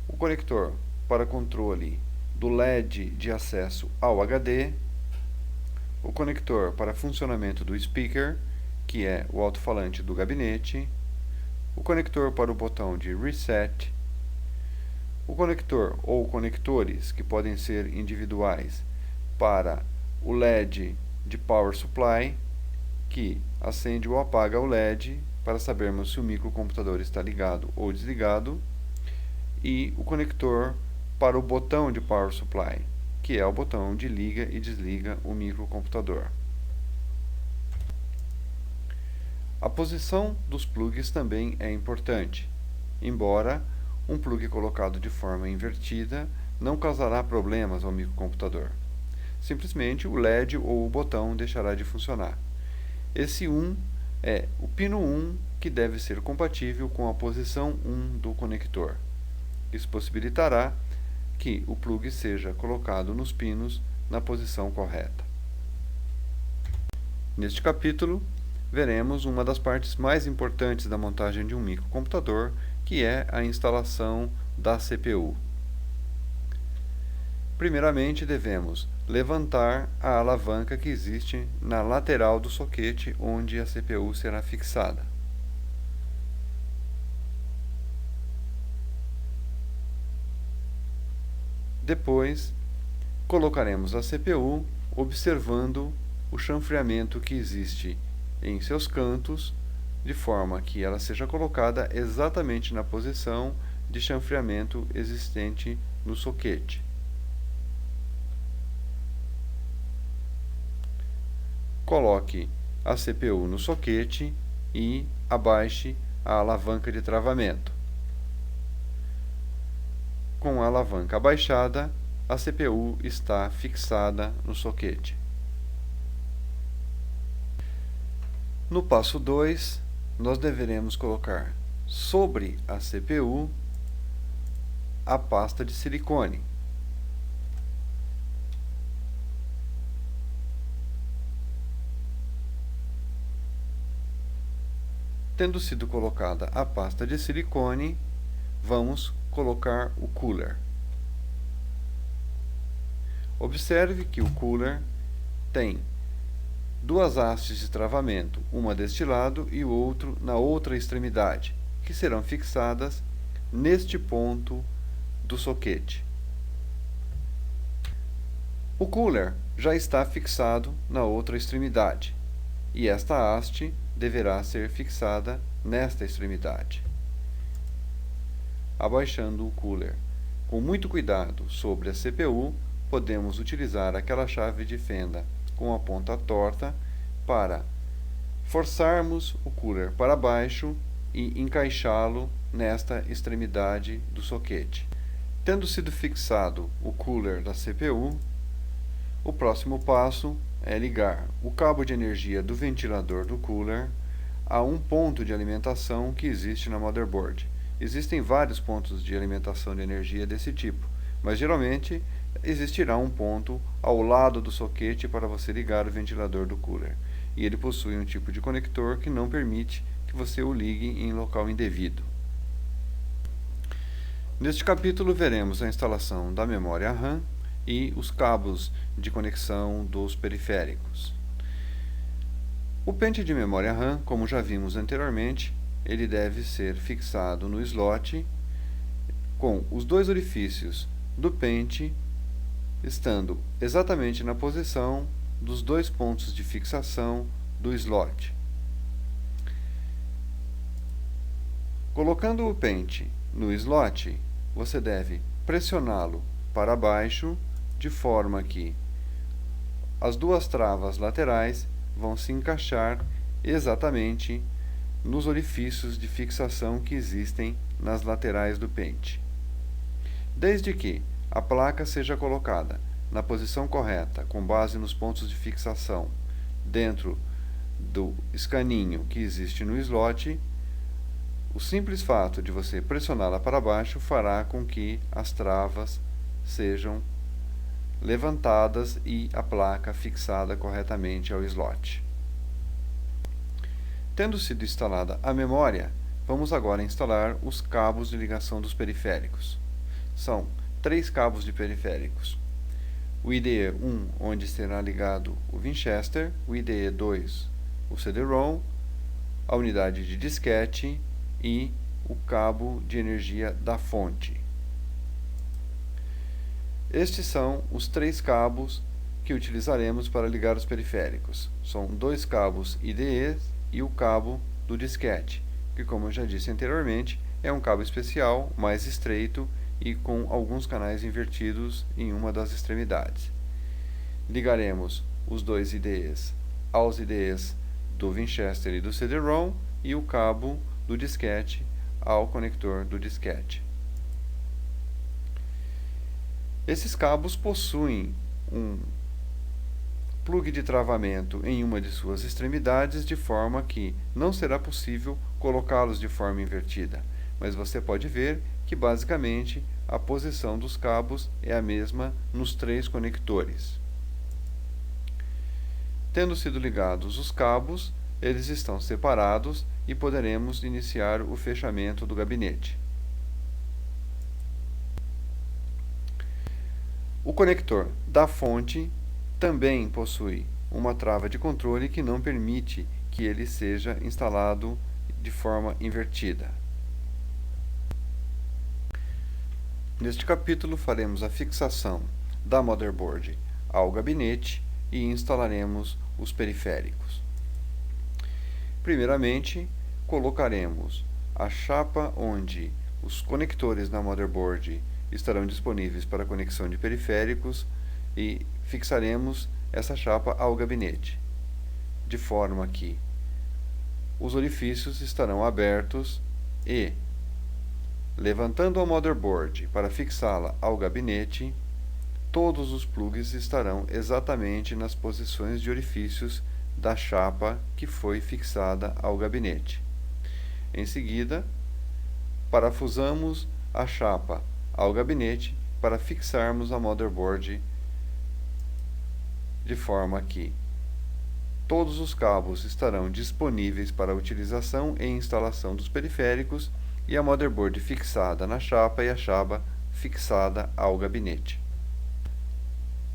O conector para controle do LED de acesso ao HD, o conector para funcionamento do speaker, que é o alto-falante do gabinete, o conector para o botão de reset, o conector ou conectores que podem ser individuais para o LED de power supply, que acende ou apaga o LED para sabermos se o microcomputador está ligado ou desligado, e o conector para o botão de power supply, que é o botão de liga e desliga o microcomputador. A posição dos plugs também é importante, embora um plug colocado de forma invertida não causará problemas ao microcomputador. Simplesmente o LED ou o botão deixará de funcionar. Esse 1 é o pino 1 que deve ser compatível com a posição 1 do conector. Isso possibilitará que o plug seja colocado nos pinos na posição correta. Neste capítulo, veremos uma das partes mais importantes da montagem de um microcomputador, que é a instalação da CPU. Primeiramente, devemos levantar a alavanca que existe na lateral do soquete onde a CPU será fixada. Depois, colocaremos a CPU observando o chanfreamento que existe em seus cantos, de forma que ela seja colocada exatamente na posição de chanfreamento existente no soquete. Coloque a CPU no soquete e abaixe a alavanca de travamento. Com a alavanca abaixada, a CPU está fixada no soquete. No passo 2, nós deveremos colocar sobre a CPU a pasta de silicone. Tendo sido colocada a pasta de silicone, vamos colocar o cooler. Observe que o cooler tem duas hastes de travamento, uma deste lado e o outro na outra extremidade, que serão fixadas neste ponto do soquete. O cooler já está fixado na outra extremidade, e esta haste deverá ser fixada nesta extremidade. Abaixando o cooler com muito cuidado sobre a CPU, podemos utilizar aquela chave de fenda com a ponta torta para forçarmos o cooler para baixo e encaixá-lo nesta extremidade do soquete. Tendo sido fixado o cooler da CPU, o próximo passo é ligar o cabo de energia do ventilador do cooler a um ponto de alimentação que existe na motherboard. Existem vários pontos de alimentação de energia desse tipo, mas geralmente existirá um ponto ao lado do soquete para você ligar o ventilador do cooler, e ele possui um tipo de conector que não permite que você o ligue em local indevido. Neste capítulo veremos a instalação da memória RAM e os cabos de conexão dos periféricos. O pente de memória RAM, como já vimos anteriormente, ele deve ser fixado no slot com os dois orifícios do pente estando exatamente na posição dos dois pontos de fixação do slot. Colocando o pente no slot, você deve pressioná-lo para baixo, de forma que as duas travas laterais vão se encaixar exatamente nos orifícios de fixação que existem nas laterais do pente. Desde que a placa seja colocada na posição correta, com base nos pontos de fixação dentro do escaninho que existe no slot, o simples fato de você pressioná-la para baixo fará com que as travas sejam levantadas e a placa fixada corretamente ao slot. Tendo sido instalada a memória, vamos agora instalar os cabos de ligação dos periféricos. São 3 cabos de periféricos. O IDE 1, onde será ligado o Winchester, o IDE 2, o CD-ROM, a unidade de disquete e o cabo de energia da fonte. Estes são os 3 cabos que utilizaremos para ligar os periféricos. São 2 cabos IDE e o cabo do disquete, que, como eu já disse anteriormente, é um cabo especial, mais estreito e com alguns canais invertidos em uma das extremidades. Ligaremos os 2 IDEs aos IDEs do Winchester e do CD-ROM e o cabo do disquete ao conector do disquete. Esses cabos possuem um plug de travamento em uma de suas extremidades, de forma que não será possível colocá-los de forma invertida, mas você pode ver que basicamente a posição dos cabos é a mesma nos 3 conectores. Tendo sido ligados os cabos, eles estão separados e poderemos iniciar o fechamento do gabinete. O conector da fonte também possui uma trava de controle que não permite que ele seja instalado de forma invertida. Neste capítulo faremos a fixação da motherboard ao gabinete e instalaremos os periféricos. Primeiramente, colocaremos a chapa onde os conectores da motherboard estarão disponíveis para conexão de periféricos e fixaremos essa chapa ao gabinete, de forma que os orifícios estarão abertos e, levantando a motherboard para fixá-la ao gabinete, todos os plugs estarão exatamente nas posições de orifícios da chapa que foi fixada ao gabinete. Em seguida, parafusamos a chapa ao gabinete para fixarmos a motherboard de forma que todos os cabos estarão disponíveis para a utilização e instalação dos periféricos e a motherboard fixada na chapa e a chapa fixada ao gabinete.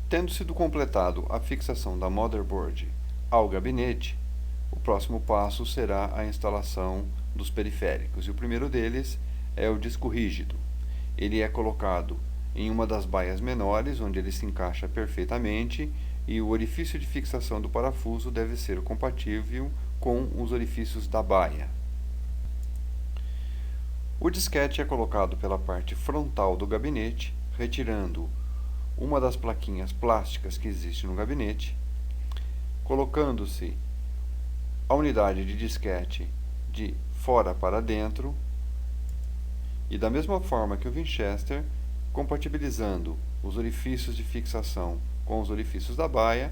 Tendo sido completado a fixação da motherboard ao gabinete, o próximo passo será a instalação dos periféricos, e o primeiro deles é o disco rígido. Ele é colocado em uma das baias menores, onde ele se encaixa perfeitamente, e o orifício de fixação do parafuso deve ser compatível com os orifícios da baia. O disquete é colocado pela parte frontal do gabinete, retirando uma das plaquinhas plásticas que existe no gabinete, colocando-se a unidade de disquete de fora para dentro e, da mesma forma que o Winchester, compatibilizando os orifícios de fixação com os orifícios da baia,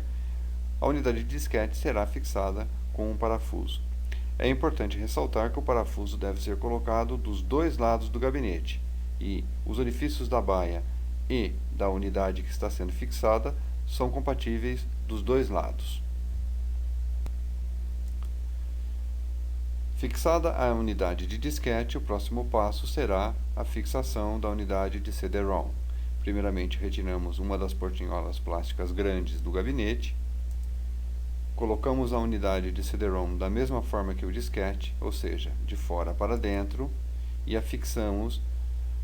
a unidade de disquete será fixada com um parafuso. É importante ressaltar que o parafuso deve ser colocado dos 2 lados do gabinete e os orifícios da baia e da unidade que está sendo fixada são compatíveis dos 2 lados. Fixada a unidade de disquete, o próximo passo será a fixação da unidade de CD-ROM. Primeiramente, retiramos uma das portinholas plásticas grandes do gabinete, colocamos a unidade de CD-ROM da mesma forma que o disquete, ou seja, de fora para dentro, e a fixamos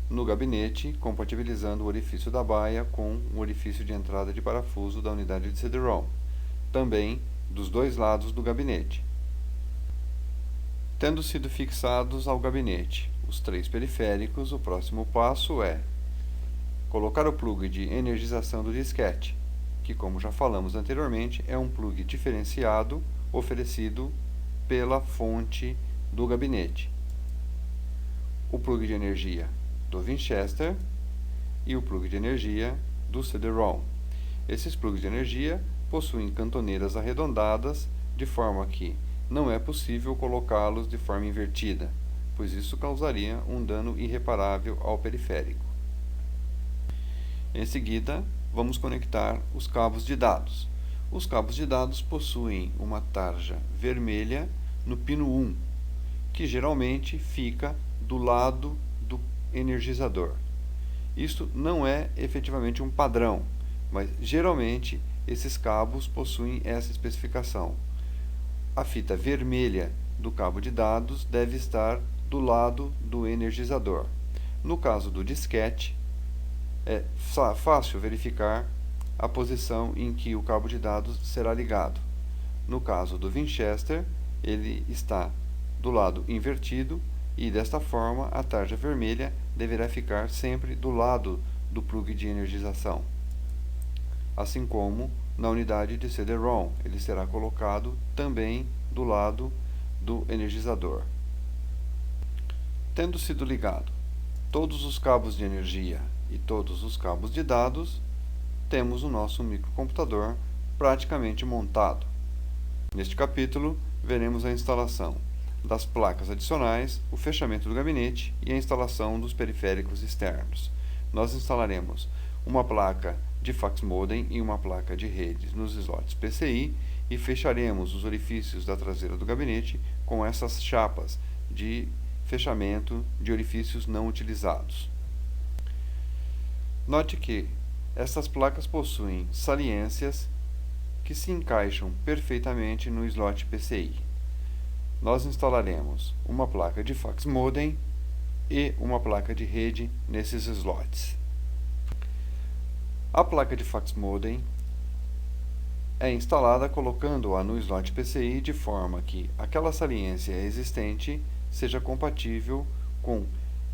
no gabinete, compatibilizando o orifício da baia com o orifício de entrada de parafuso da unidade de CD-ROM, também dos dois lados do gabinete. Tendo sido fixados ao gabinete os três periféricos, o próximo passo é colocar o plug de energização do disquete, que, como já falamos anteriormente, é um plug diferenciado oferecido pela fonte do gabinete. O plug de energia do Winchester e o plug de energia do CD-ROM. Esses plugs de energia possuem cantoneiras arredondadas, de forma que não é possível colocá-los de forma invertida, pois isso causaria um dano irreparável ao periférico. Em seguida, vamos conectar os cabos de dados. Os cabos de dados possuem uma tarja vermelha no pino 1, que geralmente fica do lado do energizador. Isto não é efetivamente um padrão, mas geralmente esses cabos possuem essa especificação. A fita vermelha do cabo de dados deve estar do lado do energizador. No caso do disquete, é fácil verificar a posição em que o cabo de dados será ligado. No caso do Winchester, ele está do lado invertido e, desta forma, a tarja vermelha deverá ficar sempre do lado do plug de energização. Assim como na unidade de CD-ROM, ele será colocado também do lado do energizador. Tendo sido ligado todos os cabos de energia e todos os cabos de dados, temos o nosso microcomputador praticamente montado. Neste capítulo, veremos a instalação das placas adicionais, o fechamento do gabinete e a instalação dos periféricos externos. Nós instalaremos uma placa de fax modem e uma placa de redes nos slots PCI e fecharemos os orifícios da traseira do gabinete com essas chapas de fechamento de orifícios não utilizados. Note que estas placas possuem saliências que se encaixam perfeitamente no slot PCI. Nós instalaremos uma placa de fax modem e uma placa de rede nesses slots. A placa de fax modem é instalada colocando-a no slot PCI de forma que aquela saliência existente seja compatível com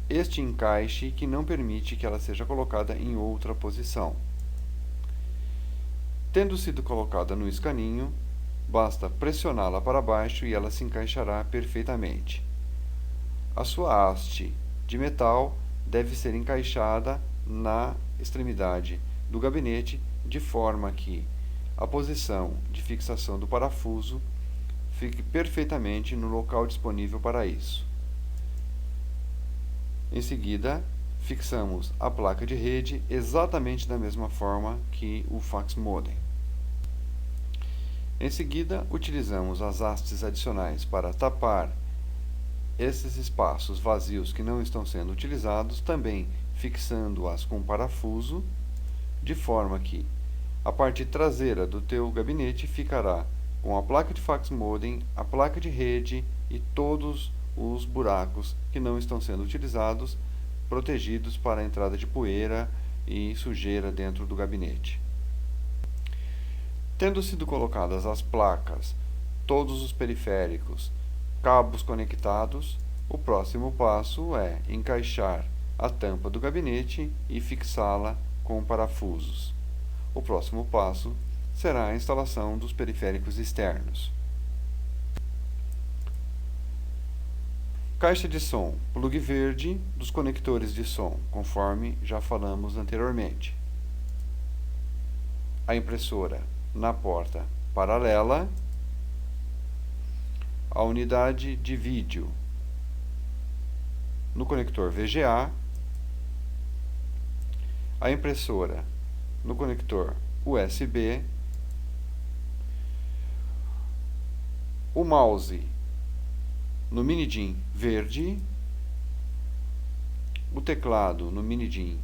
este encaixe que não permite que ela seja colocada em outra posição. Tendo sido colocada no escaninho, basta pressioná-la para baixo e ela se encaixará perfeitamente. A sua haste de metal deve ser encaixada na extremidade do gabinete de forma que a posição de fixação do parafuso fique perfeitamente no local disponível para isso. Em seguida, fixamos a placa de rede exatamente da mesma forma que o fax modem. Em seguida, utilizamos as hastes adicionais para tapar esses espaços vazios que não estão sendo utilizados, também fixando-as com parafuso, de forma que a parte traseira do teu gabinete ficará com a placa de fax modem, a placa de rede e todos os buracos que não estão sendo utilizados, protegidos para a entrada de poeira e sujeira dentro do gabinete. Tendo sido colocadas as placas, todos os periféricos, cabos conectados, o próximo passo é encaixar a tampa do gabinete e fixá-la com parafusos. O próximo passo será a instalação dos periféricos externos. Caixa de som, plug verde dos conectores de som, conforme já falamos anteriormente. A impressora na porta paralela. A unidade de vídeo no conector VGA. A impressora no conector USB. O mouse no mini-DIN verde, o teclado no mini-DIN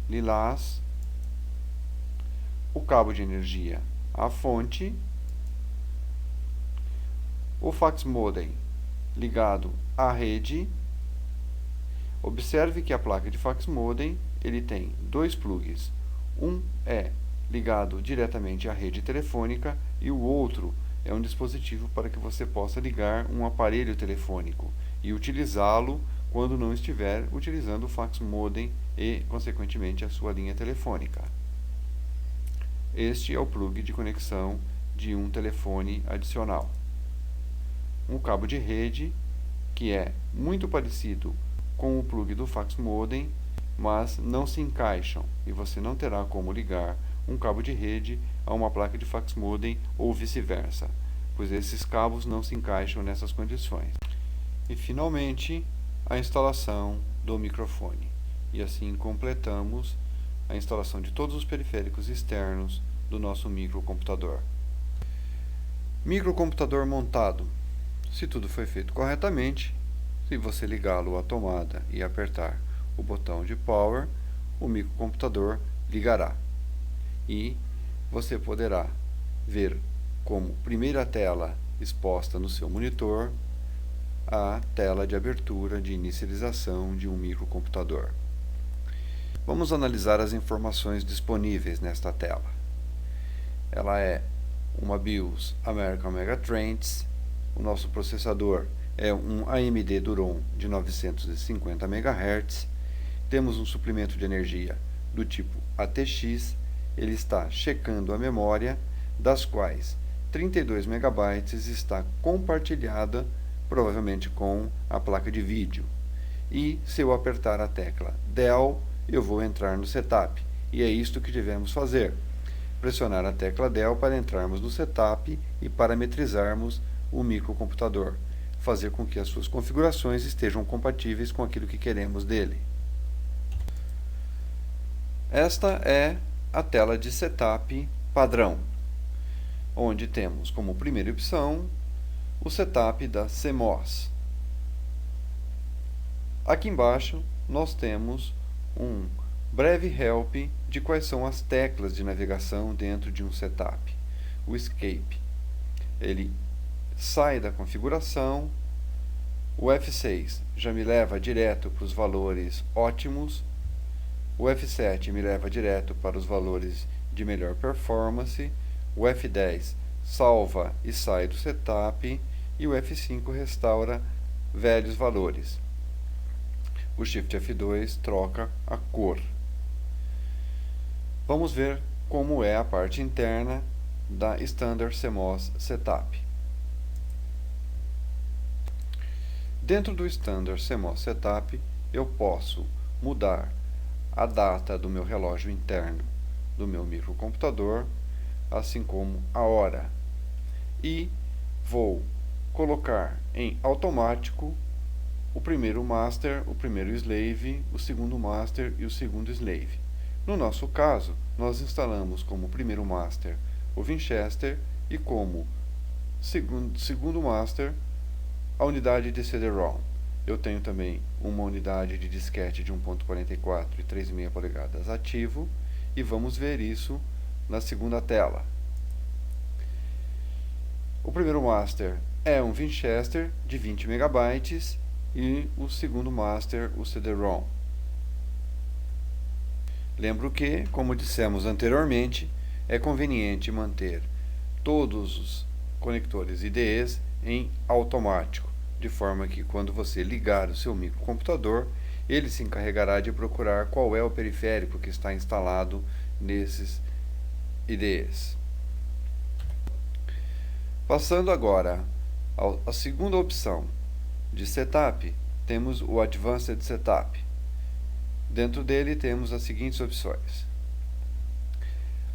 lilás, o cabo de energia à fonte, o fax modem ligado à rede. Observe que a placa de fax modem ele tem dois plugs. Um é ligado diretamente à rede telefônica e o outro é um dispositivo para que você possa ligar um aparelho telefônico e utilizá-lo quando não estiver utilizando o fax modem e, consequentemente, a sua linha telefônica. Este é o plug de conexão de um telefone adicional. Um cabo de rede, que é muito parecido com o plug do fax modem, mas não se encaixam e você não terá como ligar um cabo de rede a uma placa de fax modem ou vice-versa, pois esses cabos não se encaixam nessas condições. E finalmente, a instalação do microfone. E assim completamos a instalação de todos os periféricos externos do nosso microcomputador. Microcomputador montado. Se tudo foi feito corretamente, se você ligá-lo à tomada e apertar o botão de power, o microcomputador ligará. E você poderá ver como primeira tela exposta no seu monitor a tela de abertura de inicialização de um microcomputador. Vamos analisar as informações disponíveis nesta tela. Ela é uma BIOS American Megatrends. O nosso processador é um AMD Duron de 950 MHz. Temos um suplemento de energia do tipo ATX. Ele está checando a memória, das quais 32 MB está compartilhada provavelmente com a placa de vídeo. E se eu apertar a tecla Del, eu vou entrar no setup. E é isto que devemos fazer. Pressionar a tecla Del para entrarmos no setup e parametrizarmos o microcomputador. Fazer com que as suas configurações estejam compatíveis com aquilo que queremos dele. Esta é a tela de setup padrão, onde temos como primeira opção o setup da CMOS. Aqui embaixo nós temos um breve help de quais são as teclas de navegação dentro de um setup. O Escape, ele sai da configuração. O F6 já me leva direto para os valores ótimos. O F7 me leva direto para os valores de melhor performance. O F10 salva e sai do setup. E o F5 restaura velhos valores. O Shift F2 troca a cor. Vamos ver como é a parte interna da Standard CMOS Setup. Dentro do Standard CMOS Setup, eu posso mudar a data do meu relógio interno do meu microcomputador, assim como a hora. E vou colocar em automático o primeiro master, o primeiro slave, o segundo master e o segundo slave. No nosso caso, nós instalamos como primeiro master o Winchester e como segundo master a unidade de CD-ROM. Eu tenho também uma unidade de disquete de 1.44 e 3,5 polegadas ativo e vamos ver isso na segunda tela. O primeiro master é um Winchester de 20 MB e o segundo master o CD-ROM. Lembro que, como dissemos anteriormente, é conveniente manter todos os conectores IDEs em automático, de forma que quando você ligar o seu microcomputador, ele se encarregará de procurar qual é o periférico que está instalado nesses IDEs. Passando agora à segunda opção de setup, temos o Advanced Setup. Dentro dele temos as seguintes opções.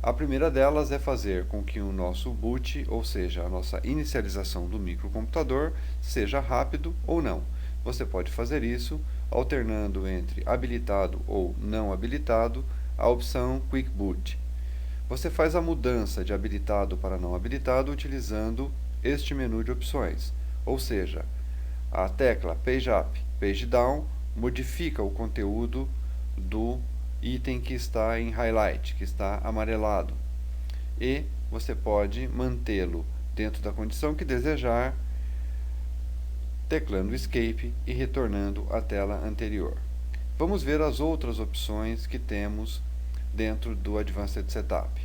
A primeira delas é fazer com que o nosso boot, ou seja, a nossa inicialização do microcomputador, seja rápido ou não. Você pode fazer isso alternando entre habilitado ou não habilitado a opção Quick Boot. Você faz a mudança de habilitado para não habilitado utilizando este menu de opções, ou seja, A tecla Page Up, Page Down modifica o conteúdo do item que está em highlight, que está amarelado. E você pode mantê-lo dentro da condição que desejar, teclando Escape e retornando à tela anterior. Vamos ver as outras opções que temos dentro do Advanced Setup.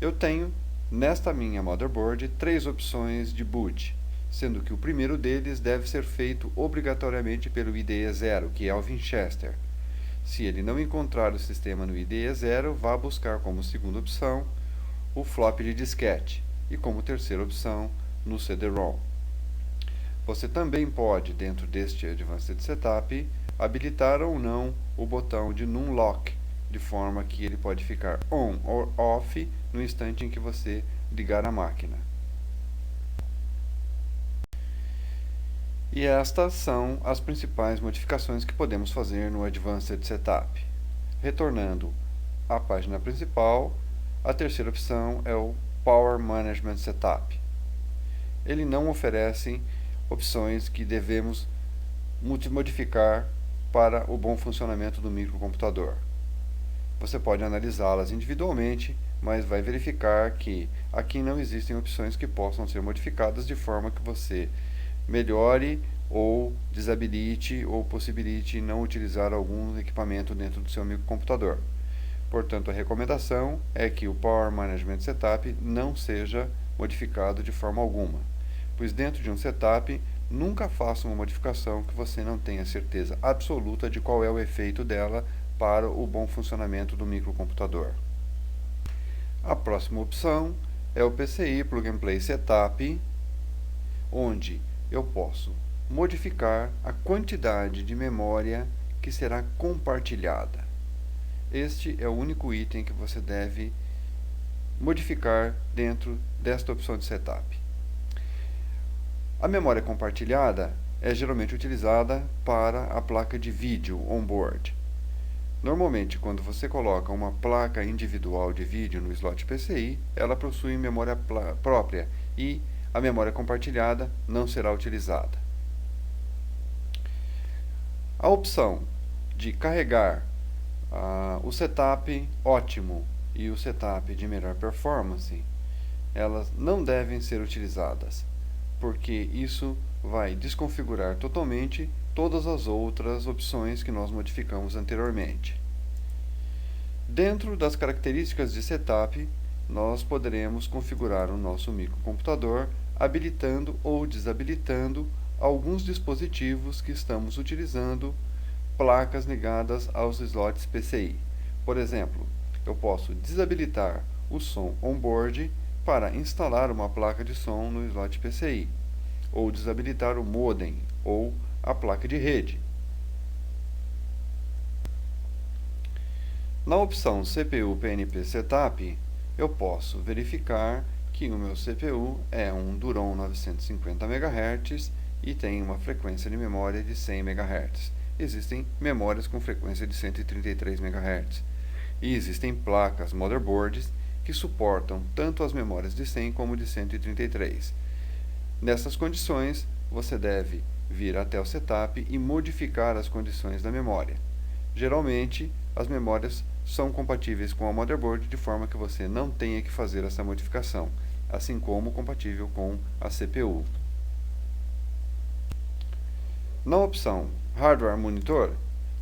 Eu tenho, nesta minha motherboard, 3 opções de boot, sendo que o primeiro deles deve ser feito obrigatoriamente pelo IDE 0, que é o Winchester. Se ele não encontrar o sistema no IDE 0, vá buscar como segunda opção o flop de disquete e como terceira opção no CD-ROM. Você também pode, dentro deste Advanced Setup, habilitar ou não o botão de Numlock, de forma que ele pode ficar on ou off no instante em que você ligar a máquina. E estas são as principais modificações que podemos fazer no Advanced Setup. Retornando à página principal, a terceira opção é o Power Management Setup. Ele não oferece opções que devemos modificar para o bom funcionamento do microcomputador. Você pode analisá-las individualmente, mas vai verificar que aqui não existem opções que possam ser modificadas de forma que você melhore ou desabilite ou possibilite não utilizar algum equipamento dentro do seu microcomputador. Portanto, a recomendação é que o Power Management Setup não seja modificado de forma alguma, pois dentro de um setup nunca faça uma modificação que você não tenha certeza absoluta de qual é o efeito dela para o bom funcionamento do microcomputador. A próxima opção é o PCI Plug and Play Setup, onde eu posso modificar a quantidade de memória que será compartilhada. Este é o único item que você deve modificar dentro desta opção de setup. A memória compartilhada é geralmente utilizada para a placa de vídeo on-board. Normalmente, quando você coloca uma placa individual de vídeo no slot PCI, ela possui memória própria e a memória compartilhada não será utilizada. A opção de carregar o setup ótimo e o setup de melhor performance, elas não devem ser utilizadas, porque isso vai desconfigurar totalmente todas as outras opções que nós modificamos anteriormente. Dentro das características de setup, nós poderemos configurar o nosso microcomputador habilitando ou desabilitando alguns dispositivos que estamos utilizando placas ligadas aos slots PCI. Por exemplo, eu posso desabilitar o som on-board para instalar uma placa de som no slot PCI, ou desabilitar o modem ou a placa de rede. Na opção CPU PNP Setup, eu posso verificar que o meu CPU é um Duron 950 MHz e tem uma frequência de memória de 100 MHz. Existem memórias com frequência de 133 MHz. E existem placas motherboards que suportam tanto as memórias de 100 como de 133. Nessas condições, você deve vir até o setup e modificar as condições da memória. Geralmente, as memórias são compatíveis com a motherboard de forma que você não tenha que fazer essa modificação, assim como compatível com a CPU. Na opção Hardware Monitor,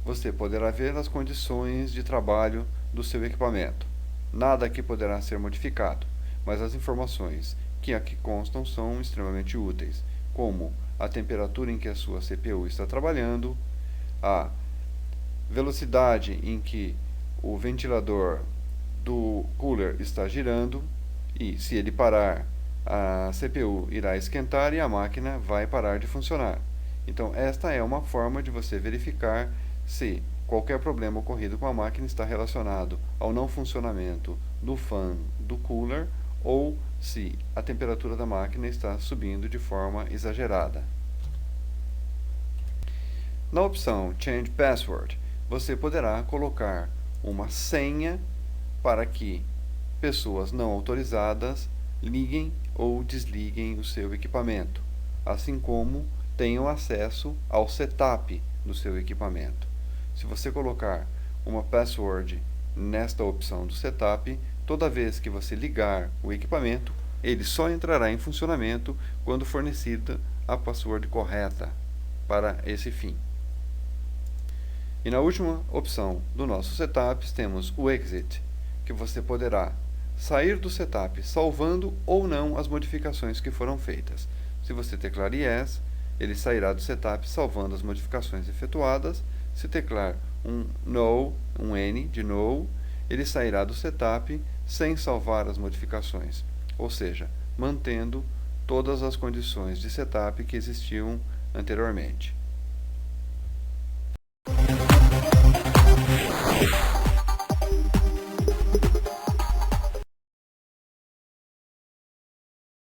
você poderá ver as condições de trabalho do seu equipamento. Nada aqui poderá ser modificado, mas as informações que aqui constam são extremamente úteis, como a temperatura em que a sua CPU está trabalhando, a velocidade em que o ventilador do cooler está girando, e se ele parar, a CPU irá esquentar e a máquina vai parar de funcionar. Então, esta é uma forma de você verificar se qualquer problema ocorrido com a máquina está relacionado ao não funcionamento do fan do cooler ou se a temperatura da máquina está subindo de forma exagerada. Na opção Change Password, você poderá colocar uma senha para que pessoas não autorizadas liguem ou desliguem o seu equipamento, assim como tenham acesso ao setup do seu equipamento. Se você colocar uma password nesta opção do setup, toda vez que você ligar o equipamento, ele só entrará em funcionamento quando fornecida a password correta para esse fim. E na última opção do nosso setup temos o exit, que você poderá sair do setup salvando ou não as modificações que foram feitas. Se você teclar yes, ele sairá do setup salvando as modificações efetuadas. Se teclar um no, um N de no, ele sairá do setup sem salvar as modificações, ou seja, mantendo todas as condições de setup que existiam anteriormente.